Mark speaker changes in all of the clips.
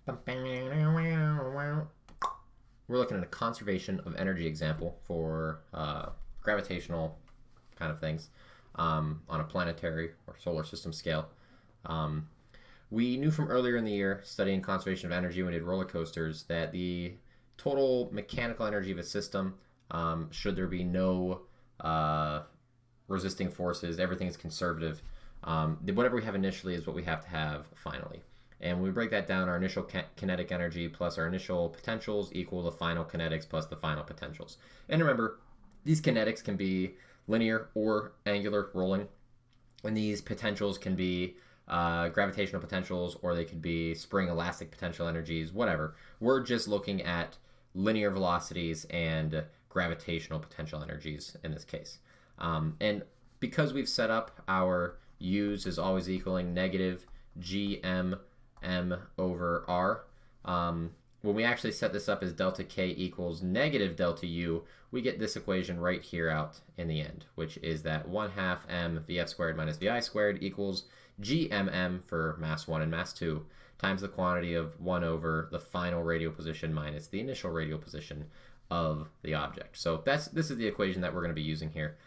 Speaker 1: We're looking at a conservation of energy example for gravitational kind of things on a planetary or solar system scale. Um, we knew from earlier in the year, studying conservation of energy when we did roller coasters, that the total mechanical energy of a system, should there be no resisting forces, everything is conservative. Whatever we have initially is what we have to have finally. And when we break that down, our initial kinetic energy plus our initial potentials equal the final kinetics plus the final potentials. And remember, these kinetics can be linear or angular rolling, and these potentials can be gravitational potentials, or they could be spring elastic potential energies, whatever. We're just looking at linear velocities and gravitational potential energies in this case. And because we've set up our u's is always equaling negative gm m over r, when we actually set this up as delta k equals negative delta u, we get this equation right here out in the end, which is that 1/2 m vf squared minus vi squared equals gmm for mass 1 and mass 2 times the quantity of 1 over the final radial position minus the initial radial position of the object. So this is the equation that we're going to be using here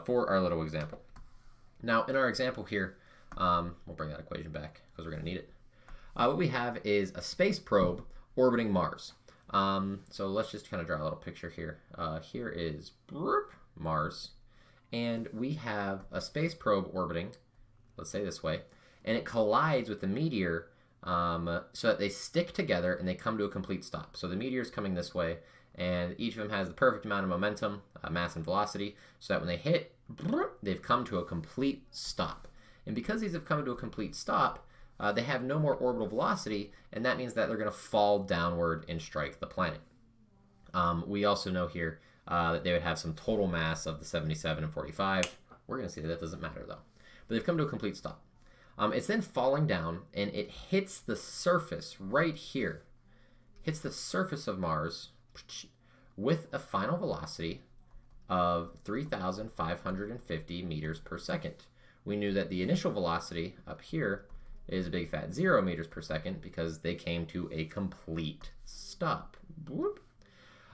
Speaker 1: for our little example. Now, in our example here, we'll bring that equation back because we're going to need it. What we have is a space probe orbiting Mars. So let's just kind of draw a little picture here. Here is Mars, and we have a space probe orbiting, let's say this way, and it collides with the meteor so that they stick together and they come to a complete stop. So the meteor is coming this way, and each of them has the perfect amount of momentum, mass, and velocity, so that when they hit, they've come to a complete stop. And because these have come to a complete stop, they have no more orbital velocity, and that means that they're going to fall downward and strike the planet. We also know here that they would have some total mass of the 77 and 45. We're going to see that doesn't matter, though. But they've come to a complete stop. It's then falling down, and it hits the surface right here. Hits the surface of Mars with a final velocity of 3,550 meters per second. We knew that the initial velocity up here is a big fat 0 meters per second because they came to a complete stop.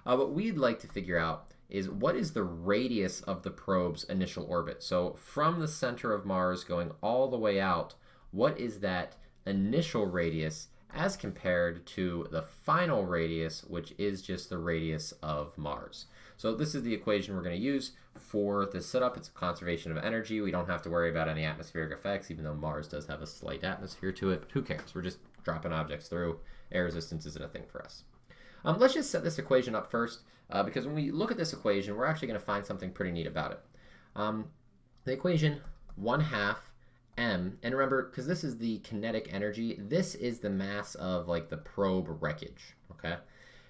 Speaker 1: What we'd like to figure out is what is the radius of the probe's initial orbit. So from the center of Mars going all the way out, what is that initial radius as compared to the final radius, which is just the radius of Mars. So this is the equation we're going to use for this setup. It's a conservation of energy. We don't have to worry about any atmospheric effects, even though Mars does have a slight atmosphere to it. But who cares? We're just dropping objects through. Air resistance isn't a thing for us. Let's just set this equation up first, because when we look at this equation, we're actually going to find something pretty neat about it. The equation 1/2 m, and remember, because this is the kinetic energy, this is the mass of like the probe wreckage, okay?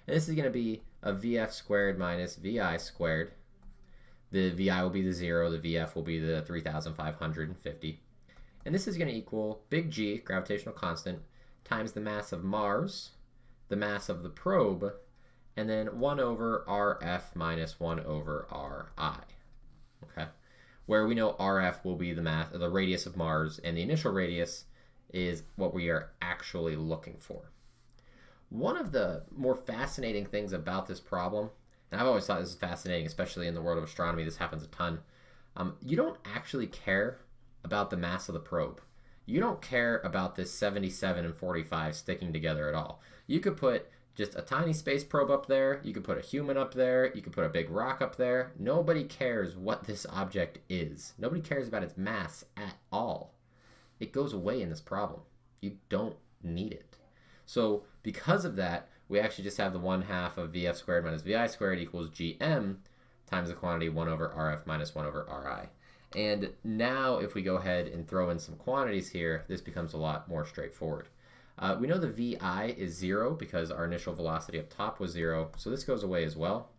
Speaker 1: And this is going to be a vf squared minus vi squared. The vi will be the 0, the vf will be the 3,550. And this is going to equal big G, gravitational constant, times the mass of Mars, the mass of the probe, and then 1 over Rf minus 1 over Ri, okay? Where we know Rf will be the mass, the radius of Mars, and the initial radius is what we are actually looking for. One of the more fascinating things about this problem, and I've always thought this is fascinating, especially in the world of astronomy, this happens a ton, you don't actually care about the mass of the probe. You don't care about this 77 and 45 sticking together at all. You could put just a tiny space probe up there, you could put a human up there, you could put a big rock up there. Nobody cares what this object is. Nobody cares about its mass at all. It goes away in this problem. You don't need it. So because of that, we actually just have the 1/2 of vf squared minus vi squared equals gm times the quantity 1 over rf minus 1 over ri. And now if we go ahead and throw in some quantities here, this becomes a lot more straightforward. We know the vi is 0 because our initial velocity up top was 0, so this goes away as well.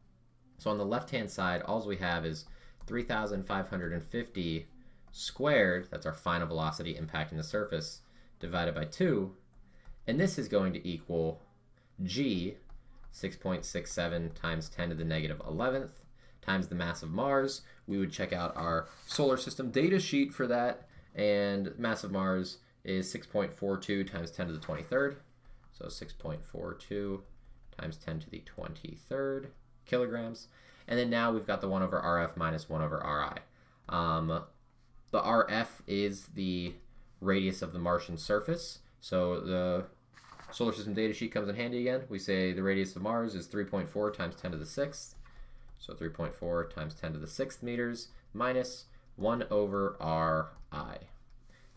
Speaker 1: So on the left-hand side, all we have is 3,550 squared, that's our final velocity impacting the surface, divided by 2, and this is going to equal g, 6.67 times 10 to the negative 11th, times the mass of Mars. We would check out our solar system data sheet for that, and mass of Mars is 6.42 times 10 to the 23rd, So 6.42 times 10 to the 23rd kilograms. And then now we've got the 1 over RF minus 1 over RI. The RF is the radius of the Martian surface. So the solar system data sheet comes in handy again. We say the radius of Mars is 3.4 times 10 to the 6th. So 3.4 times 10 to the 6th meters minus 1 over Ri.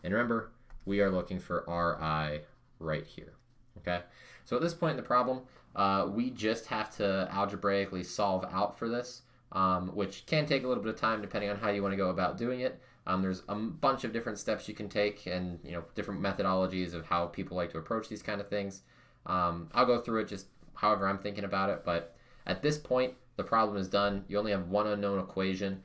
Speaker 1: And remember, we are looking for Ri right here. Okay? So at this point in the problem, we just have to algebraically solve out for this, which can take a little bit of time depending on how you want to go about doing it. There's a bunch of different steps you can take and different methodologies of how people like to approach these kind of things. I'll go through it just however I'm thinking about it, but at this point, the problem is done. You only have one unknown equation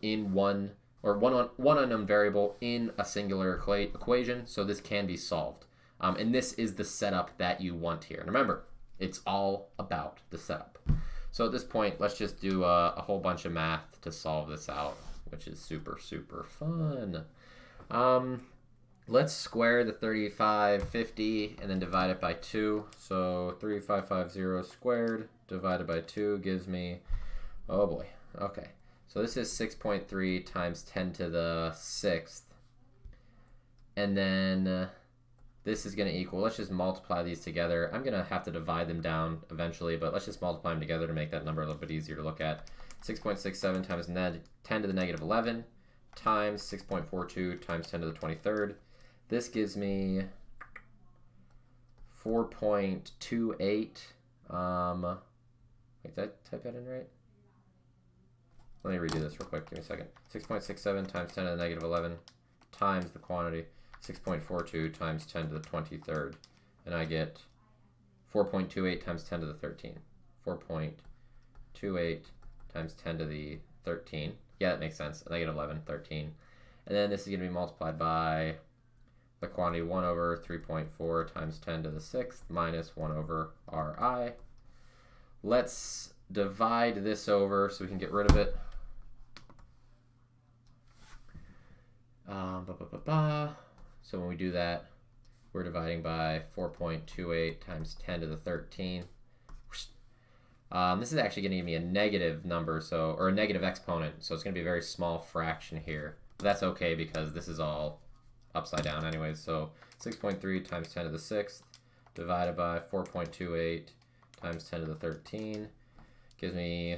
Speaker 1: in one unknown variable in a singular equation, so this can be solved. And this is the setup that you want here. And remember, it's all about the setup. So at this point, let's just do a whole bunch of math to solve this out, which is super, super fun. Let's square the 3550 and then divide it by 2. So 3550 squared divided by 2 gives me, oh boy, okay. So this is 6.3 times 10 to the 6th. And then this is going to equal, let's just multiply these together. I'm going to have to divide them down eventually, but let's just multiply them together to make that number a little bit easier to look at. 6.67 times 10 to the negative 11 times 6.42 times 10 to the 23rd. This gives me 4.28. Wait, did I type that in right? Let me redo this real quick. Give me a second. 6.67 times 10 to the negative 11 times the quantity. 6.42 times 10 to the 23rd. And I get 4.28 times 10 to the 13. 4.28 times 10 to the 13. Yeah, that makes sense. Negative 11, 13. And then this is going to be multiplied by the quantity 1 over 3.4 times 10 to the 6th minus 1 over Ri. Let's divide this over so we can get rid of it. So when we do that, we're dividing by 4.28 times 10 to the 13. This is actually going to give me a negative number, or a negative exponent, so it's going to be a very small fraction here. But that's okay because this is all upside down anyways. So 6.3 times 10 to the 6th divided by 4.28 times 10 to the 13 gives me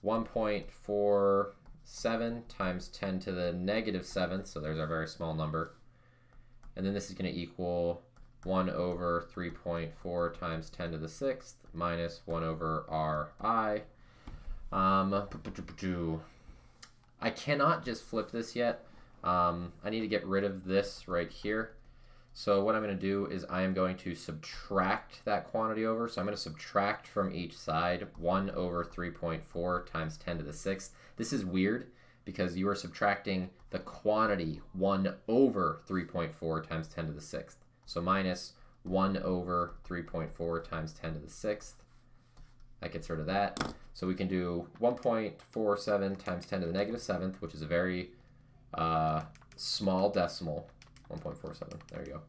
Speaker 1: 1.47 times 10 to the negative 7th, so there's our very small number. And then this is going to equal 1 over 3.4 times 10 to the 6th minus 1 over Ri. I cannot just flip this yet. I need to get rid of this right here. So what I'm going to do is I am going to subtract that quantity over. So I'm going to subtract from each side 1 over 3.4 times 10 to the 6th. This is weird because you are subtracting the quantity 1 over 3.4 times 10 to the 6th. So minus 1 over 3.4 times 10 to the 6th. That gets rid of that. So we can do 1.47 times 10 to the negative 7th, which is a very small decimal. 1.47, there you go.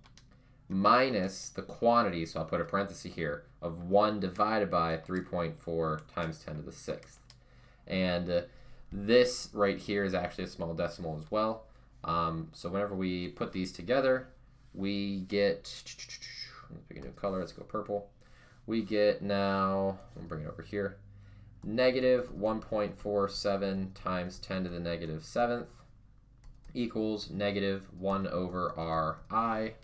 Speaker 1: Minus the quantity, so I'll put a parenthesis here, of 1 divided by 3.4 times 10 to the 6th. And this right here is actually a small decimal as well. So whenever we put these together, we get, let's pick a new color, let's go purple. We get now, I'll bring it over here, negative 1.47 times 10 to the negative 7th equals negative 1 over Ri.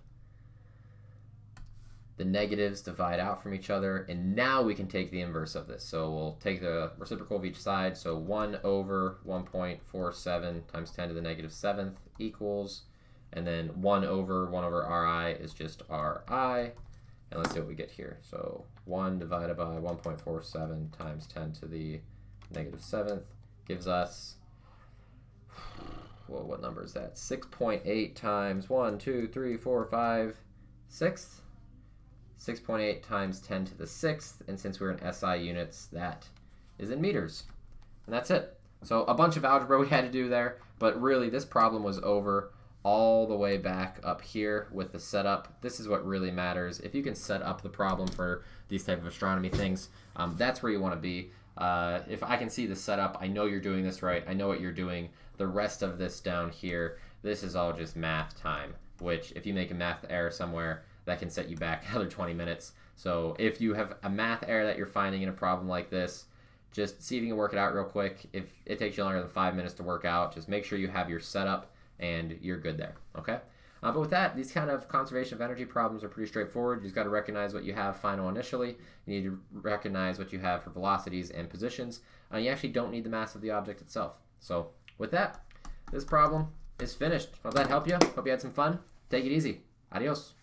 Speaker 1: The negatives divide out from each other, and now we can take the inverse of this. So we'll take the reciprocal of each side. So 1 over 1.47 times 10 to the negative 7th equals, and then 1 over Ri is just Ri. And let's see what we get here. So 1 divided by 1.47 times 10 to the negative 7th gives us, well, what number is that? 6.8 times 1, 2, 3, 4, 5, 6. 6.8 times 10 to the 6th, and since we're in SI units, that is in meters. And that's it. So a bunch of algebra we had to do there, but really this problem was over. all the way back up here with the setup. This is what really matters. If you can set up the problem for these type of astronomy things, that's where you want to be. If I can see the setup, I know you're doing this right. I know what you're doing. The rest of this down here, this is all just math time, which if you make a math error somewhere, that can set you back another 20 minutes. So if you have a math error that you're finding in a problem like this, just see if you can work it out real quick. If it takes you longer than 5 minutes to work out, just make sure you have your setup and you're good there, okay? But with that, these kind of conservation of energy problems are pretty straightforward. You just got to recognize what you have final initially. You need to recognize what you have for velocities and positions. You actually don't need the mass of the object itself. So with that, this problem is finished. Hope that helped you. Hope you had some fun. Take it easy. Adios.